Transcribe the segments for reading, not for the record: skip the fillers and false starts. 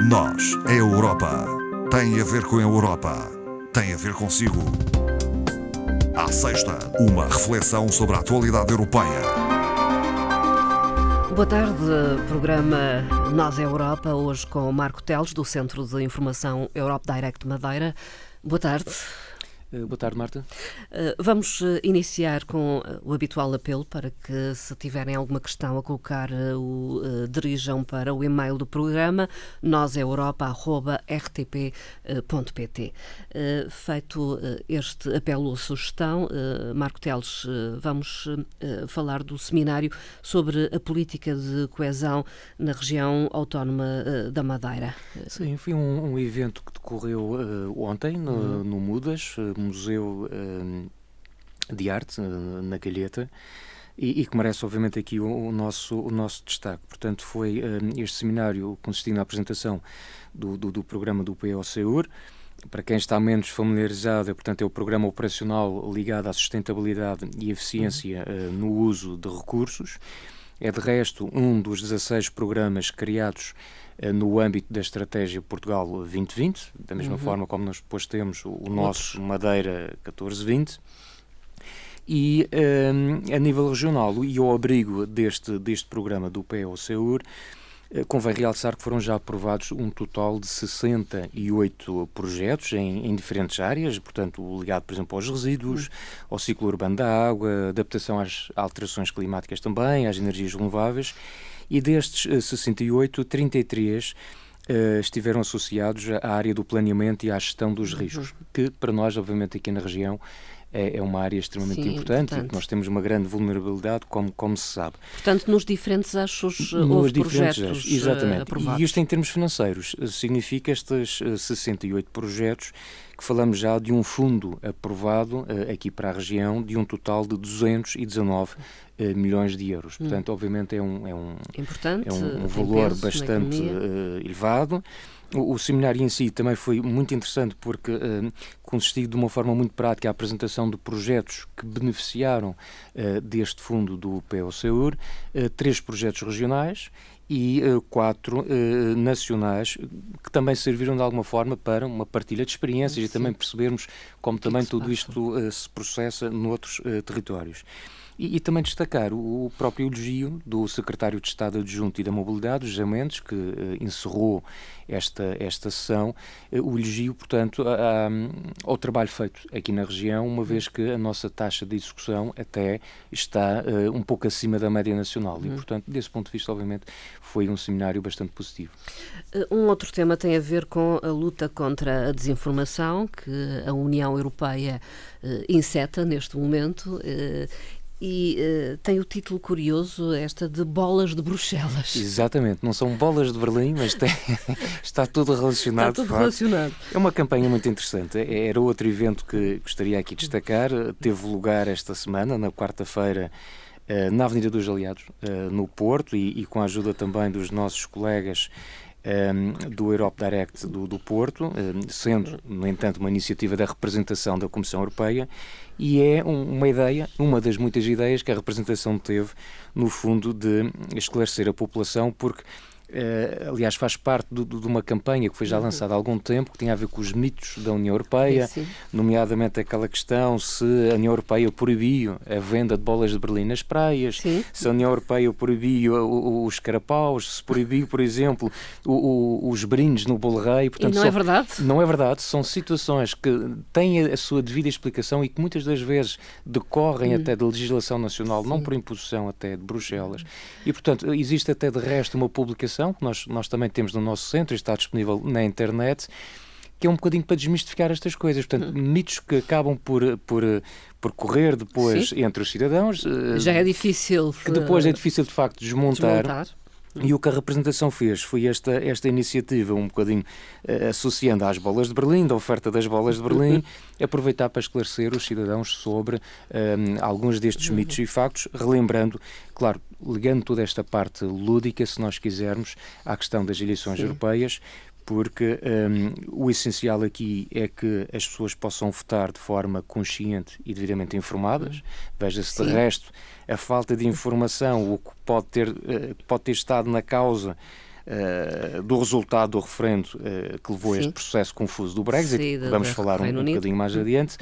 Nós, a Europa, tem a ver com a Europa, tem a ver consigo. À sexta, uma reflexão sobre a atualidade europeia. Boa tarde, programa Nós, a Europa, hoje com o Marco Teles, do Centro de Informação Europe Direct Madeira. Boa tarde. Boa tarde, Marta. Vamos iniciar com o habitual apelo para que, se tiverem alguma questão a colocar, o dirijam para o e-mail do programa noseuropa@rtp.pt. Feito este apelo ou sugestão, Marco Teles, vamos falar do seminário sobre a política de coesão na região autónoma da Madeira. Sim, foi um evento que decorreu ontem no Mudas, Museu de Arte, na Calheta, e que merece, obviamente, aqui o nosso destaque. Portanto, foi este seminário consistindo na apresentação do programa do PO-SEUR. Para quem está menos familiarizado, portanto, é o programa operacional ligado à sustentabilidade e eficiência no uso de recursos. É, de resto, um dos 16 programas criados no âmbito da Estratégia Portugal 2020, da mesma forma como nós depois temos o nosso Madeira 14-20. E a nível regional, e ao abrigo deste programa do PO-SEUR, convém realçar que foram já aprovados um total de 68 projetos em diferentes áreas, portanto, ligado, por exemplo, aos resíduos, ao ciclo urbano da água, adaptação às alterações climáticas também, às energias renováveis, e destes 68, 33 estiveram associados à área do planeamento e à gestão dos riscos, que para nós, obviamente, aqui na região, é uma área extremamente importante. Nós temos uma grande vulnerabilidade, como se sabe. Portanto, nos diferentes eixos houve projetos exatamente. aprovados. E isto, em termos financeiros, significa estes 68 projetos que falamos já de um fundo aprovado aqui para a região de um total de 219 milhões de euros. Portanto, obviamente, é um valor bastante elevado. O seminário em si também foi muito interessante porque consistiu de uma forma muito prática a apresentação de projetos que beneficiaram deste fundo do PO-SEUR, 3 projetos regionais e 4 nacionais, que também serviram de alguma forma para uma partilha de experiências e também percebermos como também tudo isto se processa noutros territórios. E também destacar o próprio elogio do Secretário de Estado Adjunto e da Mobilidade, José Mendes, que encerrou esta sessão, o elogio, portanto, ao trabalho feito aqui na região, uma vez que a nossa taxa de execução até está um pouco acima da média nacional. E, portanto, desse ponto de vista, obviamente, foi um seminário bastante positivo. Um outro tema tem a ver com a luta contra a desinformação, que a União Europeia enceta neste momento. E tem o título curioso, esta de Bolas de Bruxelas. Exatamente, não são bolas de Berlim, mas está tudo relacionado. Está tudo relacionado. É uma campanha muito interessante. Era outro evento que gostaria aqui de destacar. Teve lugar esta semana, na quarta-feira, na Avenida dos Aliados, no Porto, e com a ajuda também dos nossos colegas do Europe Direct do Porto, sendo, no entanto, uma iniciativa da representação da Comissão Europeia, e é uma ideia, uma das muitas ideias que a representação teve, no fundo, de esclarecer a população, porque aliás, faz parte de uma campanha que foi já lançada há algum tempo, que tinha a ver com os mitos da União Europeia, nomeadamente aquela questão se a União Europeia proibiu a venda de bolas de Berlim nas praias, se a União Europeia proibiu os carapaus, se proibiu, por exemplo, os brindes no Bolo Rei. Portanto, e não é verdade? Não é verdade. São situações que têm a sua devida explicação e que muitas das vezes decorrem até de legislação nacional, não por imposição até de Bruxelas. E, portanto, existe até de resto uma publicação que nós também temos no nosso centro e está disponível na internet, que é um bocadinho para desmistificar estas coisas. Portanto, mitos que acabam por correr depois entre os cidadãos. Já é difícil. Que depois é difícil, de facto, desmontar. E o que a representação fez foi esta iniciativa, um bocadinho associando às bolas de Berlim, da oferta das bolas de Berlim, aproveitar para esclarecer os cidadãos sobre alguns destes mitos e factos, relembrando, claro, ligando toda esta parte lúdica, se nós quisermos, à questão das eleições europeias, porque o essencial aqui é que as pessoas possam votar de forma consciente e devidamente informadas. Veja-se, de resto, a falta de informação, o que pode ter estado na causa do resultado do referendo que levou a este processo confuso do Brexit, vamos falar um bocadinho mais adiante.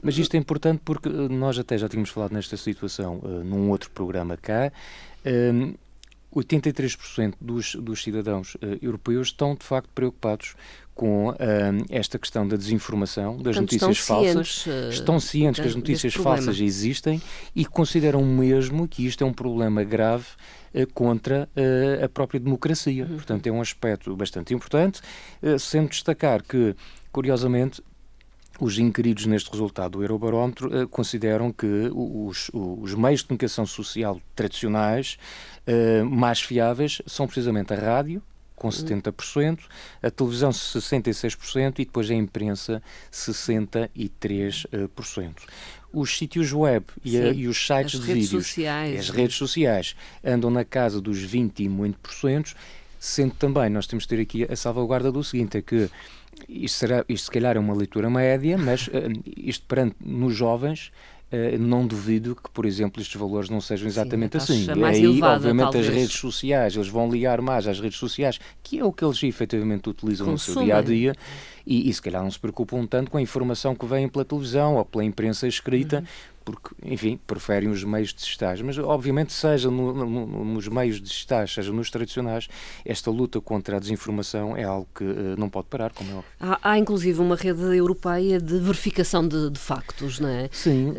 Mas isto é importante porque nós até já tínhamos falado nesta situação num outro programa cá. 83% dos cidadãos europeus estão, de facto, preocupados com esta questão da desinformação, das notícias falsas. Estão cientes que as notícias falsas existem e consideram mesmo que isto é um problema grave contra a própria democracia. Portanto, é um aspecto bastante importante, sendo destacar que, curiosamente, os inquiridos neste resultado do Eurobarómetro consideram que os meios de comunicação social tradicionais mais fiáveis são precisamente a rádio, com 70%, a televisão 66% e depois a imprensa 63%. Os sítios web e os sites de vídeos, as redes sociais, andam na casa dos 20 e muito %, sendo também, nós temos de ter aqui a salvaguarda do seguinte, é que isto se calhar é uma leitura média, mas isto perante nos jovens, não duvido que, por exemplo, estes valores não sejam exatamente assim. Mais aí, elevada, obviamente, talvez. as redes sociais, eles vão ligar mais às redes sociais, que é o que eles efetivamente utilizam no seu dia-a-dia, e se calhar não se preocupam tanto com a informação que vem pela televisão ou pela imprensa escrita, porque, enfim, preferem os meios digitais. Mas, obviamente, seja nos meios digitais, seja nos tradicionais, esta luta contra a desinformação é algo que não pode parar, como é óbvio. Há inclusive, uma rede europeia de verificação de factos, não é? Sim,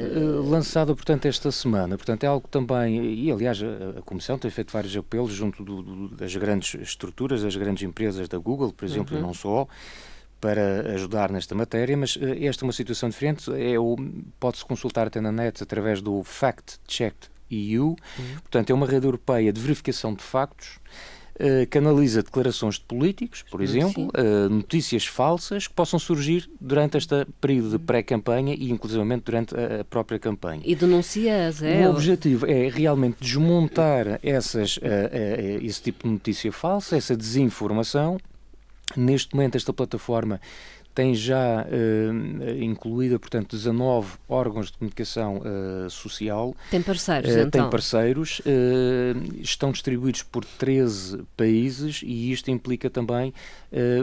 lançada, portanto, esta semana. Portanto, é algo também, e aliás, a Comissão tem feito vários apelos junto das grandes estruturas, das grandes empresas da Google, por exemplo, e não só, para ajudar nesta matéria, mas esta é uma situação diferente. Pode-se consultar até na net através do Fact Check EU. Portanto, é uma rede europeia de verificação de factos que analisa declarações de políticos, por exemplo, notícias falsas que possam surgir durante este período de pré-campanha e, inclusivamente, durante a própria campanha. E denuncia-as, O objetivo é realmente desmontar esse tipo de notícia falsa, essa desinformação. Neste momento, esta plataforma tem já incluída, portanto, 19 órgãos de comunicação social. Tem parceiros, então? Tem parceiros, estão distribuídos por 13 países e isto implica também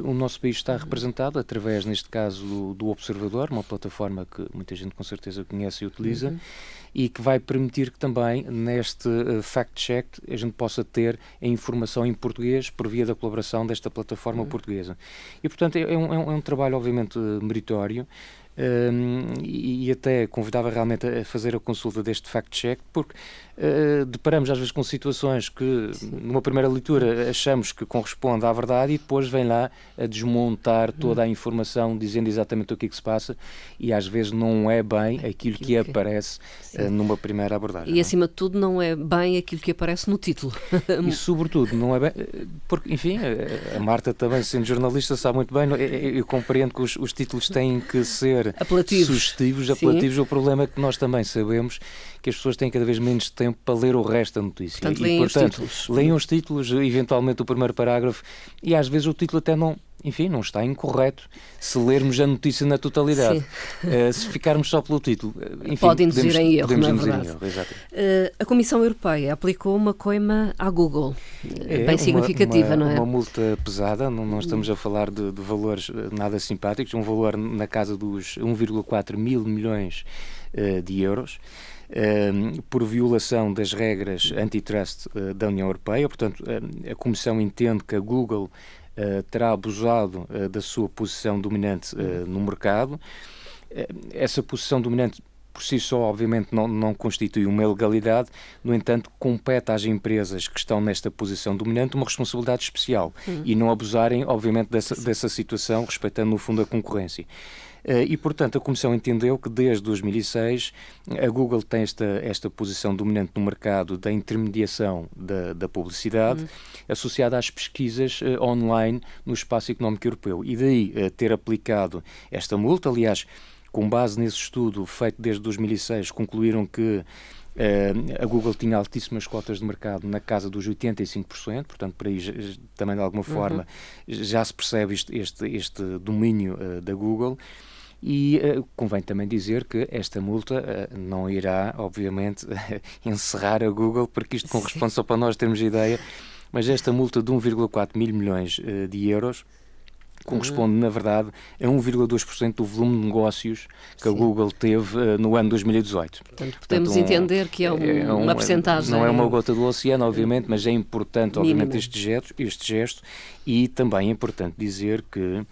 o nosso país está representado através, neste caso, do Observador, uma plataforma que muita gente com certeza conhece e utiliza, e que vai permitir que também, neste fact-check, a gente possa ter a informação em português por via da colaboração desta plataforma portuguesa. E, portanto, é um trabalho, obviamente, meritório, e até convidava realmente a fazer a consulta deste fact-check, porque deparamos às vezes com situações que, numa primeira leitura, achamos que corresponde à verdade e depois vem lá a desmontar toda a informação, dizendo exatamente o que se passa, e às vezes não é bem aquilo que aparece numa primeira abordagem. E, acima de tudo, não é bem aquilo que aparece no título. E, sobretudo, não é bem... Porque, enfim, a Marta também, sendo jornalista, sabe muito bem, eu compreendo que os títulos têm que ser sugestivos, apelativos. O problema é que nós também sabemos que as pessoas têm cada vez menos tempo para ler o resto da notícia. Portanto, leiam os títulos, eventualmente o primeiro parágrafo, e às vezes o título até não está incorreto se lermos a notícia na totalidade. Se ficarmos só pelo título, enfim, pode induzir em erro, podemos não é induzir verdade? em erro, exato. A Comissão Europeia aplicou uma coima à Google, bem significativa, não é? Uma multa pesada, não estamos a falar de valores nada simpáticos, um valor na casa dos 1,4 mil milhões de euros, por violação das regras antitrust da União Europeia. Portanto, a Comissão entende que a Google terá abusado da sua posição dominante no mercado. Essa posição dominante por si só, obviamente, não constitui uma ilegalidade. No entanto, compete às empresas que estão nesta posição dominante uma responsabilidade especial e não abusarem, obviamente, dessa situação, respeitando, no fundo, a concorrência. E, portanto, a Comissão entendeu que desde 2006 a Google tem esta posição dominante no mercado da intermediação da publicidade associada às pesquisas online no espaço económico europeu. E daí ter aplicado esta multa. Aliás, com base nesse estudo feito desde 2006, concluíram que a Google tinha altíssimas cotas de mercado na casa dos 85%, portanto, por aí também de alguma forma já se percebe este domínio da Google. E convém também dizer que esta multa não irá, obviamente, encerrar a Google, porque isto corresponde, só para nós termos ideia, mas esta multa de 1,4 mil milhões de euros corresponde, na verdade, a 1,2% do volume de negócios que a Google teve no ano 2018. Portanto, podemos entender que é uma percentagem... Não é uma gota do oceano, obviamente, mas é importante, obviamente, este gesto, e também é importante dizer que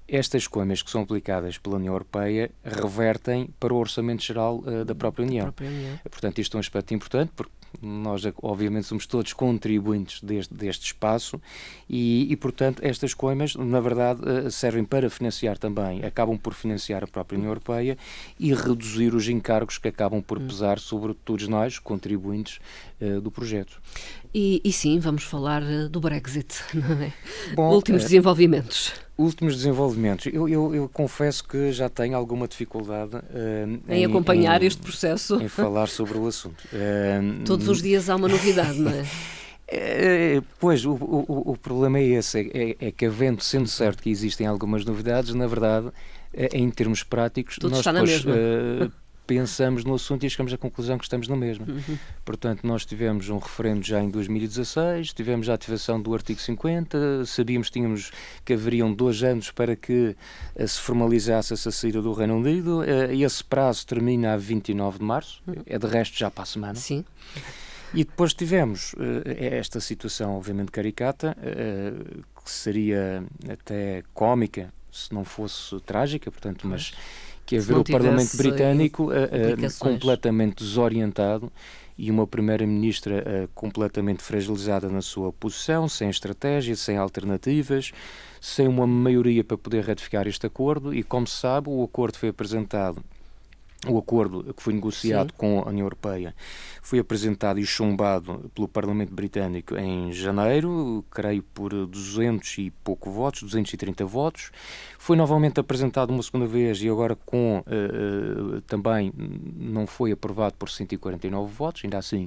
estas coimas que são aplicadas pela União Europeia revertem para o Orçamento Geral da própria União. Portanto, isto é um aspecto importante, porque nós, obviamente, somos todos contribuintes deste espaço e, portanto, estas coimas, na verdade, servem para financiar também, acabam por financiar a própria União Europeia e reduzir os encargos que acabam por pesar sobre todos nós, contribuintes do projeto. E sim, vamos falar do Brexit, não é? Bom, últimos desenvolvimentos. Últimos desenvolvimentos. Eu confesso que já tenho alguma dificuldade em acompanhar este processo. Em falar sobre o assunto. Todos os dias há uma novidade, não é? Pois, o problema é esse, é que sendo certo que existem algumas novidades, na verdade, em termos práticos, tudo nós está depois na mesma. Pensamos no assunto e chegamos à conclusão que estamos na mesma. Portanto, nós tivemos um referendo já em 2016, tivemos a ativação do artigo 50, sabíamos que haveriam 2 anos para que se formalizasse essa saída do Reino Unido, e esse prazo termina a 29 de março, é de resto já para a semana. Sim. E depois tivemos esta situação, obviamente, caricata, que seria até cómica, se não fosse trágica, portanto, mas que é ver o Parlamento Britânico completamente desorientado e uma Primeira-Ministra completamente fragilizada na sua posição, sem estratégia, sem alternativas, sem uma maioria para poder ratificar este acordo. E, como se sabe, o acordo foi apresentado. O acordo que foi negociado com a União Europeia foi apresentado e chumbado pelo Parlamento Britânico em janeiro, creio por 200 e pouco votos, 230 votos. Foi novamente apresentado uma segunda vez e agora também não foi aprovado por 149 votos, ainda assim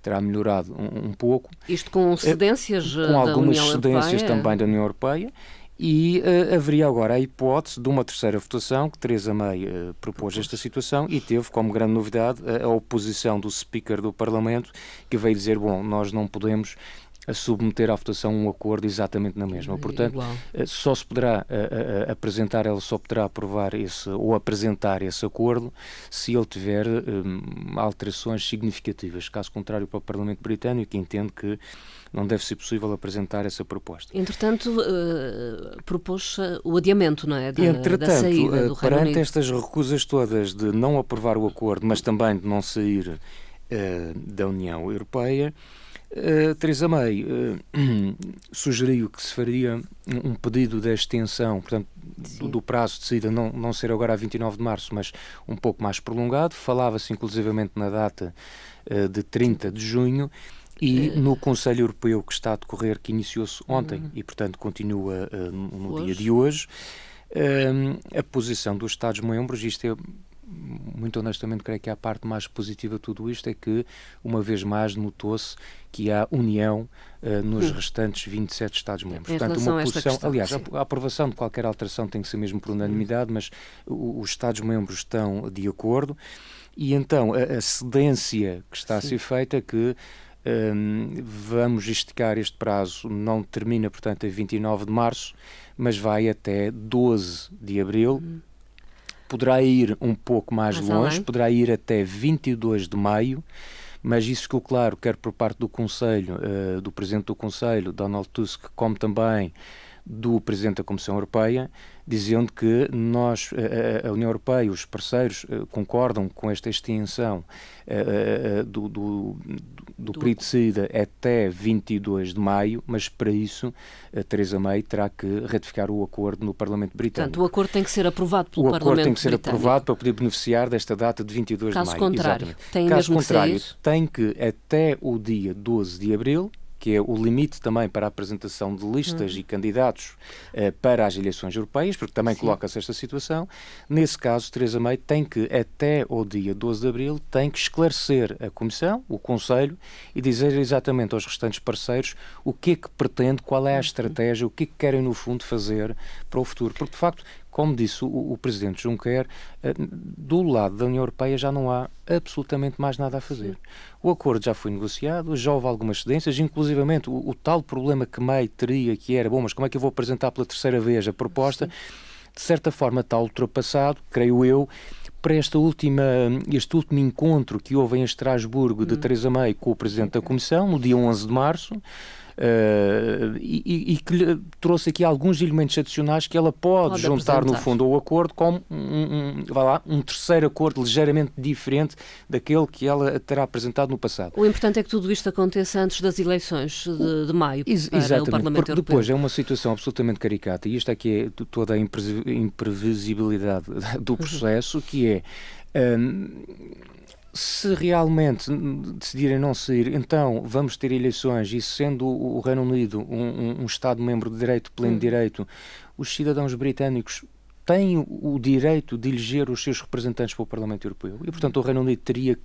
terá melhorado um pouco. Isto com cedências com algumas da União cedências Europeia. também da União Europeia. E haveria agora a hipótese de uma terceira votação, que Theresa May propôs esta situação e teve como grande novidade a oposição do Speaker do Parlamento, que veio dizer, bom, nós não podemos submeter à votação um acordo exatamente na mesma. Portanto, só se poderá apresentar, ela só poderá aprovar ou apresentar esse acordo se ele tiver alterações significativas. Caso contrário, para o Parlamento Britânico, entende que não deve ser possível apresentar essa proposta. Entretanto, propôs o adiamento, não é? Da saída do Reino perante Unido. estas recusas todas de não aprovar o acordo, mas também de não sair da União Europeia, Theresa May sugeriu que se faria um pedido de extensão, portanto, do prazo de saída não ser agora a 29 de março, mas um pouco mais prolongado. Falava-se inclusivamente na data de 30 de junho. E no Conselho Europeu que está a decorrer, que iniciou-se ontem e, portanto, continua no dia de hoje, a posição dos Estados-membros, isto é, muito honestamente, creio que a parte mais positiva de tudo isto é que, uma vez mais, notou-se que há união nos restantes 27 Estados-membros. Portanto, uma posição, aliás, a aprovação de qualquer alteração tem que ser mesmo por unanimidade, mas os Estados-membros estão de acordo e, então, a cedência que está a ser feita é que vamos esticar este prazo, não termina, portanto, a 29 de março, mas vai até 12 de abril. Poderá ir um pouco mais longe, poderá ir até 22 de maio, mas isso ficou claro, quer por parte do Conselho, do Presidente do Conselho, Donald Tusk, como também do Presidente da Comissão Europeia, dizendo que a União Europeia, os parceiros, concordam com esta extensão do período de saída até 22 de maio, mas para isso a Theresa May terá que ratificar o acordo no Parlamento Britânico. Portanto, o acordo tem que ser aprovado pelo Parlamento Britânico. O acordo tem que ser aprovado para poder beneficiar desta data de 22 de maio. Caso contrário, tem que até o dia 12 de abril, que é o limite também para a apresentação de listas e candidatos para as eleições europeias, porque também coloca-se esta situação. Nesse caso, Theresa May tem que, até o dia 12 de abril, tem que esclarecer a Comissão, o Conselho, e dizer exatamente aos restantes parceiros o que é que pretende, qual é a estratégia, o que é que querem, no fundo, fazer para o futuro. Porque, de facto, como disse o Presidente Juncker, do lado da União Europeia já não há absolutamente mais nada a fazer. O acordo já foi negociado, já houve algumas cedências, inclusivamente o tal problema que May teria, que era, bom, mas como é que eu vou apresentar pela terceira vez a proposta, de certa forma está ultrapassado, creio eu, para este último encontro que houve em Estrasburgo de Theresa May com o Presidente da Comissão, no dia 11 de março, e que lhe trouxe aqui alguns elementos adicionais que ela pode juntar, no fundo, ao acordo como um terceiro acordo ligeiramente diferente daquele que ela terá apresentado no passado. O importante é que tudo isto aconteça antes das eleições de maio para exatamente, o Parlamento porque Europeu. Depois é uma situação absolutamente caricata, e isto aqui é toda a imprevisibilidade do processo, que é... se realmente decidirem não sair, então vamos ter eleições, e sendo o Reino Unido um Estado-membro de direito, pleno direito, os cidadãos britânicos têm o direito de eleger os seus representantes para o Parlamento Europeu. E, portanto, o Reino Unido teria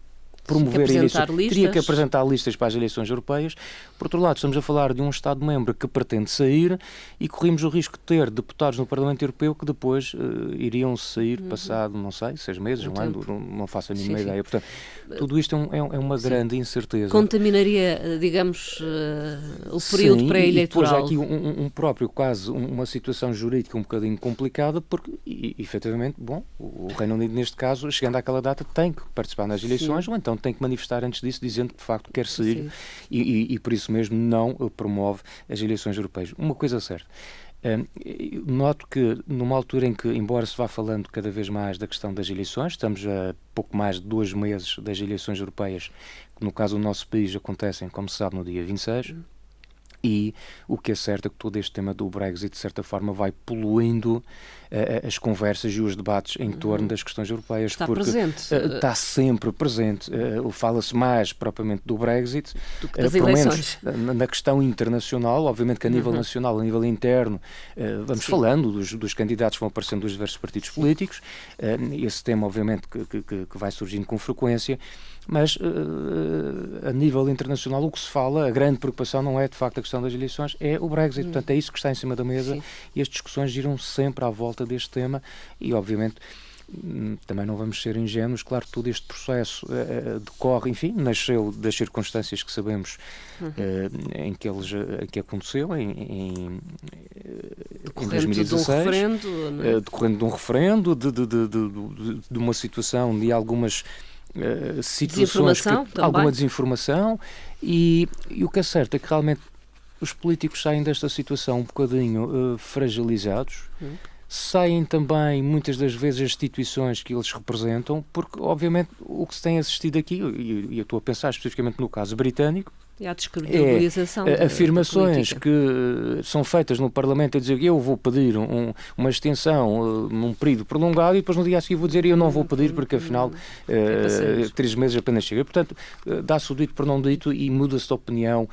promover eleições, teria que apresentar listas para as eleições europeias. Por outro lado, estamos a falar de um Estado-membro que pretende sair, e corrimos o risco de ter deputados no Parlamento Europeu que depois iriam sair passado, não sei, 6 meses, um ano, não faço a mínima ideia. Portanto, tudo isto é uma grande incerteza. Contaminaria, digamos, o período pré-eleitoral. E depois há aqui próprio quase uma situação jurídica um bocadinho complicada, porque, efetivamente, bom, o Reino Unido, neste caso, chegando àquela data, tem que participar nas eleições, ou então tem que manifestar antes disso, dizendo que de facto quer sair, e por isso mesmo não promove as eleições europeias. Uma coisa certa, noto que numa altura em que, embora se vá falando cada vez mais da questão das eleições, estamos a pouco mais de 2 meses das eleições europeias, que no caso do nosso país acontecem, como se sabe, no dia 26, e o que é certo é que todo este tema do Brexit, de certa forma, vai poluindo as conversas e os debates em torno das questões europeias. Está porque presente. Está sempre presente. Fala-se mais propriamente do Brexit, das pelo eleições. menos na questão internacional. Obviamente que a nível nacional, a nível interno, vamos falando dos candidatos que vão aparecendo dos diversos partidos políticos. Esse tema, obviamente, que vai surgindo com frequência. Mas, a nível internacional, o que se fala, a grande preocupação não é, de facto, a questão das eleições, é o Brexit. Portanto, é isso que está em cima da mesa. E as discussões giram sempre à volta deste tema e, obviamente, também não vamos ser ingênuos. Claro que todo este processo decorre, enfim, nasceu das circunstâncias que sabemos em que aconteceu em 2016, decorrendo de um referendo, de uma situação, de algumas situações, alguma desinformação, e o que é certo é que realmente os políticos saem desta situação um bocadinho fragilizados, saem também muitas das vezes as instituições que eles representam, porque obviamente o que se tem assistido aqui, e eu estou a pensar especificamente no caso britânico, E há descredibilização afirmações que são feitas no Parlamento a dizer que eu vou pedir uma extensão num período prolongado, e depois no dia a seguir vou dizer eu não vou pedir porque afinal 3 meses apenas chega. Portanto, dá-se o dito por não dito e muda-se de opinião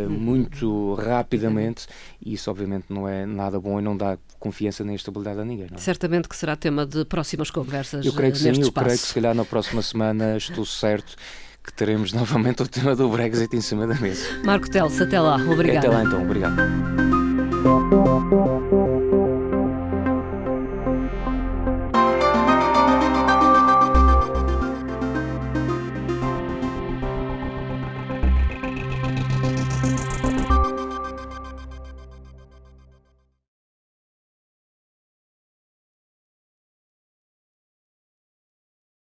muito rapidamente, e isso obviamente não é nada bom e não dá confiança nem estabilidade a ninguém. Não é? Certamente que será tema de próximas conversas. Eu creio que sim, neste eu espaço. creio que se calhar na próxima semana estou certo que teremos novamente o tema do Brexit em cima da mesa. Marco Teles, até lá. Obrigada. Até lá então, obrigado.